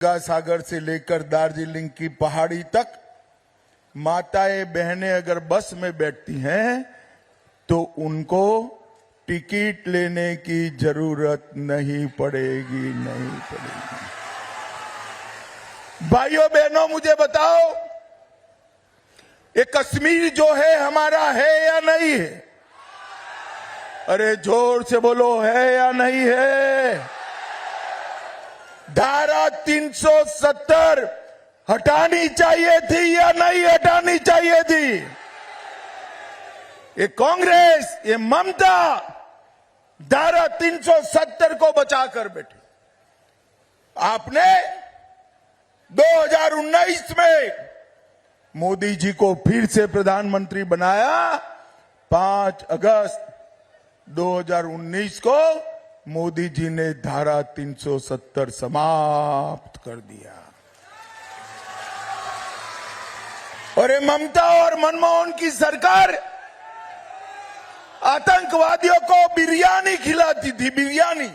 गंगा सागर से लेकर दार्जिलिंग की पहाड़ी तक माताएं बहनें अगर बस में बैठती हैं तो उनको टिकट लेने की जरूरत नहीं पड़ेगी। भाइयों बहनों, मुझे बताओ, ये कश्मीर जो है हमारा है या नहीं है? अरे जोर से बोलो, है या नहीं है? धारा 370 हटानी चाहिए थी या नहीं हटानी चाहिए थी? ये कांग्रेस, ये ममता धारा 370 को बचाकर बैठे। आपने 2019 में मोदी जी को फिर से प्रधानमंत्री बनाया। 5 अगस्त 2019 को मोदी जी ने धारा 370 समाप्त कर दिया। और ये ममता और मनमोहन की सरकार आतंकवादियों को बिरयानी खिलाती थी, बिरयानी।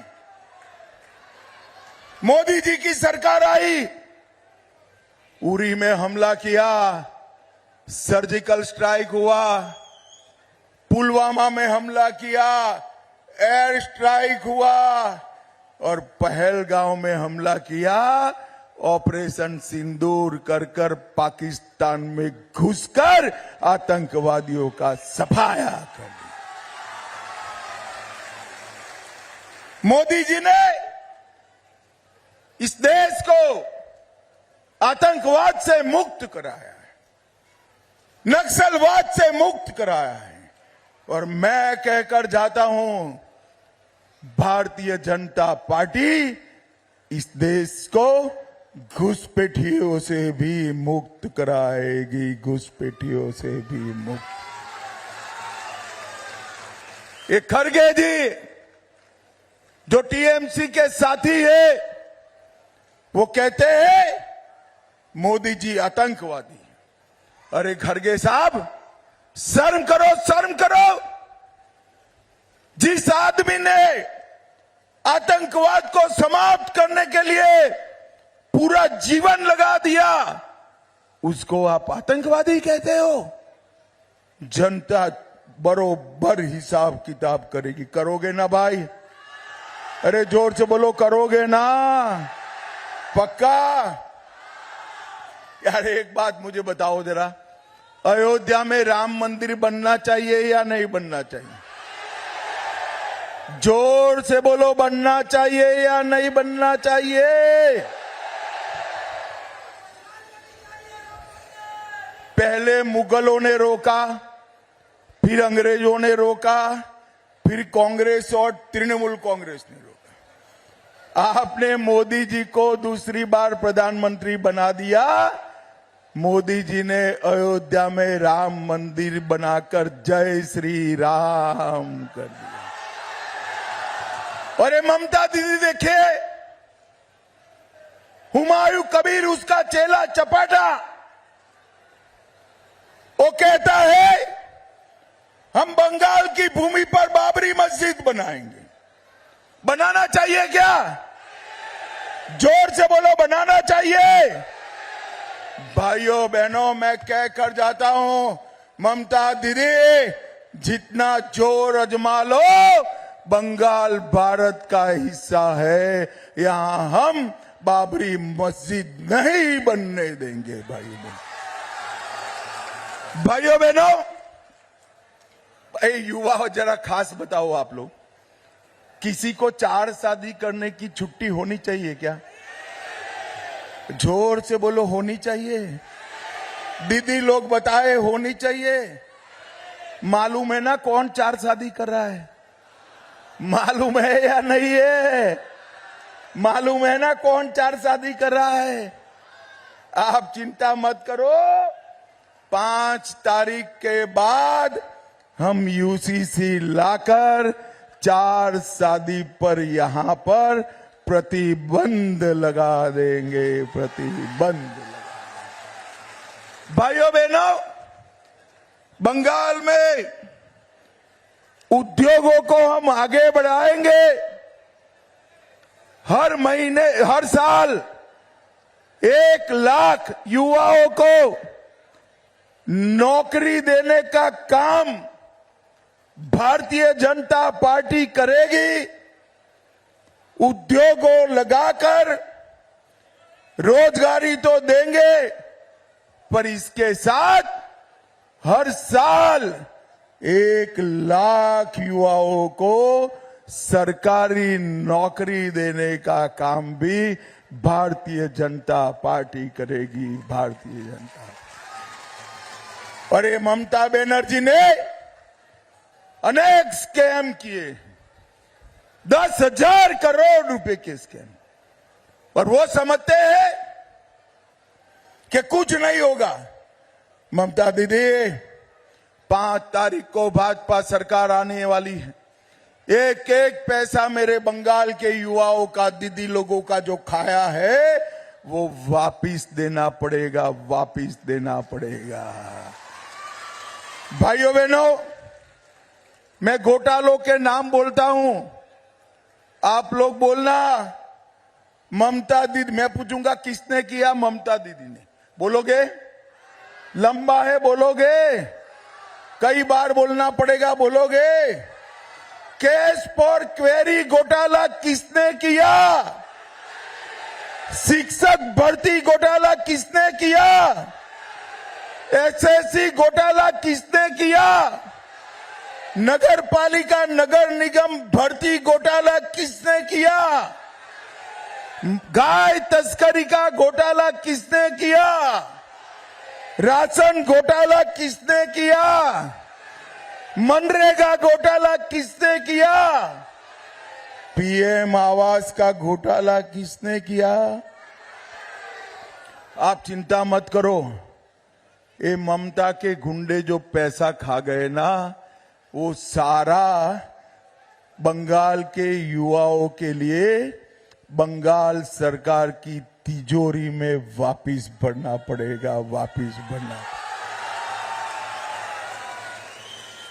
मोदी जी की सरकार आई, उरी में हमला किया, सर्जिकल स्ट्राइक हुआ, पुलवामा में हमला किया, एयर स्ट्राइक हुआ और पहलगांव में हमला किया। ऑपरेशन सिंदूर कर पाकिस्तान में घुसकर आतंकवादियों का सफाया कर दिया। मोदी जी ने इस देश को आतंकवाद से मुक्त कराया है, नक्सलवाद से मुक्त कराया है। और मैं कहकर जाता हूं, भारतीय जनता पार्टी इस देश को घुसपैठियों से भी मुक्त कराएगी, घुसपैठियों से भी मुक्त। ये खड़गे जी जो टीएमसी के साथी है, वो कहते हैं मोदी जी आतंकवादी। अरे खड़गे साहब, शर्म करो, शर्म करो। जिस आदमी ने आतंकवाद को समाप्त करने के लिए पूरा जीवन लगा दिया, उसको आप आतंकवादी कहते हो? जनता बरोबर हिसाब किताब करेगी। करोगे ना भाई? अरे जोर से बोलो, करोगे ना? पक्का? यार एक बात मुझे बताओ जरा, अयोध्या में राम मंदिर बनना चाहिए या नहीं बनना चाहिए? जोर से बोलो, बनना चाहिए या नहीं बनना चाहिए? पहले मुगलों ने रोका, फिर अंग्रेजों ने रोका, फिर कांग्रेस और तृणमूल कांग्रेस ने रोका। आपने मोदी जी को दूसरी बार प्रधानमंत्री बना दिया। मोदी जी ने अयोध्या में राम मंदिर बनाकर जय श्री राम कर दिया। और ये ममता दीदी देखिए, हुमायूं कबीर उसका चेला चपाटा, वो कहता है हम बंगाल की भूमि पर बाबरी मस्जिद बनाएंगे। बनाना चाहिए क्या? जोर से बोलो, बनाना चाहिए? भाइयों बहनों, मैं कह कर जाता हूं, ममता दीदी जितना जोर अजमा लो, बंगाल भारत का हिस्सा है। यहां हम बाबरी मस्जिद नहीं बनने देंगे। भाइयों बहनों, युवा जरा खास बताओ, आप लोग किसी को 4 शादी करने की छुट्टी होनी चाहिए क्या? जोर से बोलो, होनी चाहिए? दीदी लोग बताए, होनी चाहिए। मालूम है ना कौन 4 शादी कर रहा है? मालूम है या नहीं है? मालूम है ना कौन 4 शादी कर रहा है? आप चिंता मत करो, 5 तारीख के बाद हम यूसीसी लाकर 4 शादी पर यहां पर प्रतिबंध लगा देंगे, प्रतिबंध लगा। भाइयों बहनों, बंगाल में उद्योगों को हम आगे बढ़ाएंगे। हर महीने, हर साल 1 लाख युवाओं को नौकरी देने का काम भारतीय जनता पार्टी करेगी। उद्योगों लगाकर रोजगारी तो देंगे, पर इसके साथ हर साल 1 लाख युवाओं को सरकारी नौकरी देने का काम भी भारतीय जनता पार्टी करेगी। भारतीय जनता और ये ममता बनर्जी ने अनेक स्कैम किए, 10,000 करोड़ रुपए के स्कैम, और वो समझते हैं कि कुछ नहीं होगा। ममता दीदी, 5 तारीख को भाजपा सरकार आने वाली है। एक एक पैसा मेरे बंगाल के युवाओं का, दीदी लोगों का जो खाया है वो वापिस देना पड़ेगा, वापिस देना पड़ेगा। भाइयों बहनों, मैं घोटालों के नाम बोलता हूं, आप लोग बोलना ममता दीदी। मैं पूछूंगा किसने किया? ममता दीदी ने। बोलोगे? लंबा है, बोलोगे? कई बार बोलना पड़ेगा, बोलोगे? केस फॉर क्वेरी घोटाला किसने किया? शिक्षक भर्ती घोटाला किसने किया? एसएससी घोटाला किसने किया? नगर पालिका, नगर निगम भर्ती घोटाला किसने किया? गाय तस्करी का घोटाला किसने किया? राशन घोटाला किसने किया? मनरेगा घोटाला किसने किया? पीएम आवास का घोटाला किसने किया? आप चिंता मत करो, ये ममता के गुंडे जो पैसा खा गए ना, वो सारा बंगाल के युवाओं के लिए बंगाल सरकार की तिजोरी में वापिस भरना पड़ेगा, वापिस भरना।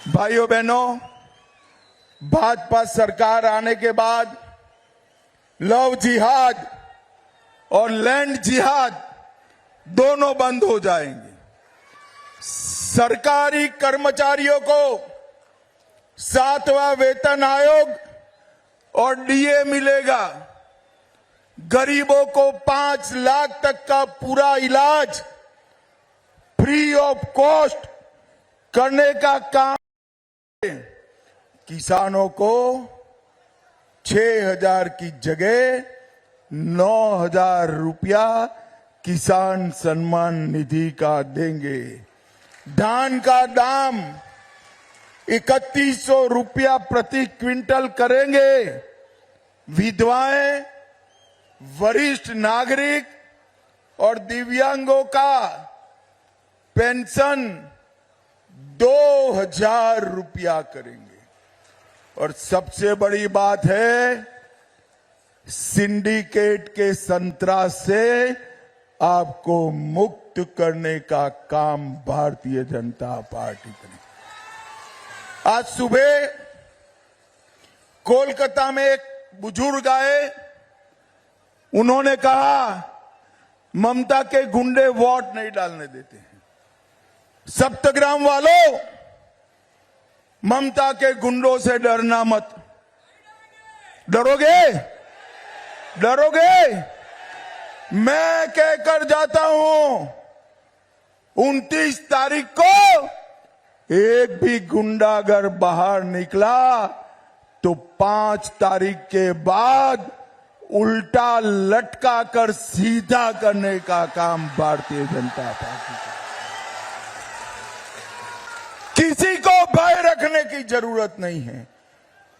भाइयों बहनों, भाजपा सरकार आने के बाद लव जिहाद और लैंड जिहाद दोनों बंद हो जाएंगे। सरकारी कर्मचारियों को 7वां वेतन आयोग और डीए मिलेगा। गरीबों को 5 लाख तक का पूरा इलाज फ्री ऑफ कॉस्ट करने का काम। किसानों को 6,000 की जगह 9,000 रुपया किसान सम्मान निधि का देंगे। धान का दाम 3100 रुपया प्रति क्विंटल करेंगे। विधवाएं, वरिष्ठ नागरिक और दिव्यांगों का पेंशन 2,000 रुपया करेंगे। और सबसे बड़ी बात है, सिंडिकेट के संतरास से आपको मुक्त करने का काम भारतीय जनता पार्टी करेगी। आज सुबह कोलकाता में एक बुजुर्ग आए, उन्होंने कहा ममता के गुंडे वोट नहीं डालने देते हैं। सप्तग्राम वालों, ममता के गुंडों से डरना मत। डरोगे? डरोगे? मैं कहकर जाता हूं, 29 तारीख को एक भी गुंडा अगर बाहर निकला तो 5 तारीख के बाद उल्टा लटका कर सीधा करने का काम भारतीय जनता पार्टी का। किसी को भय रखने की जरूरत नहीं है।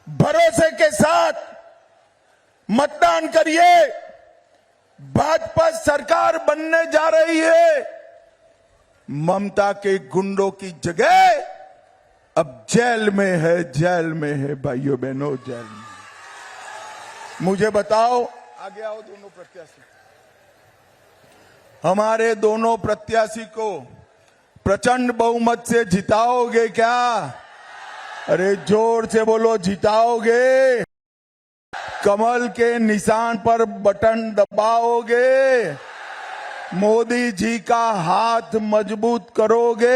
भरोसे के साथ मतदान करिए। भाजपा सरकार बनने जा रही है। ममता के गुंडों की जगह अब जेल में है, जेल में है भाइयों बहनों, जेल में। मुझे बताओ, आगे आओ दोनों प्रत्याशी। हमारे दोनों प्रत्याशी को प्रचंड बहुमत से जिताओगे क्या? अरे जोर से बोलो, जिताओगे? कमल के निशान पर बटन दबाओगे? मोदी जी का हाथ मजबूत करोगे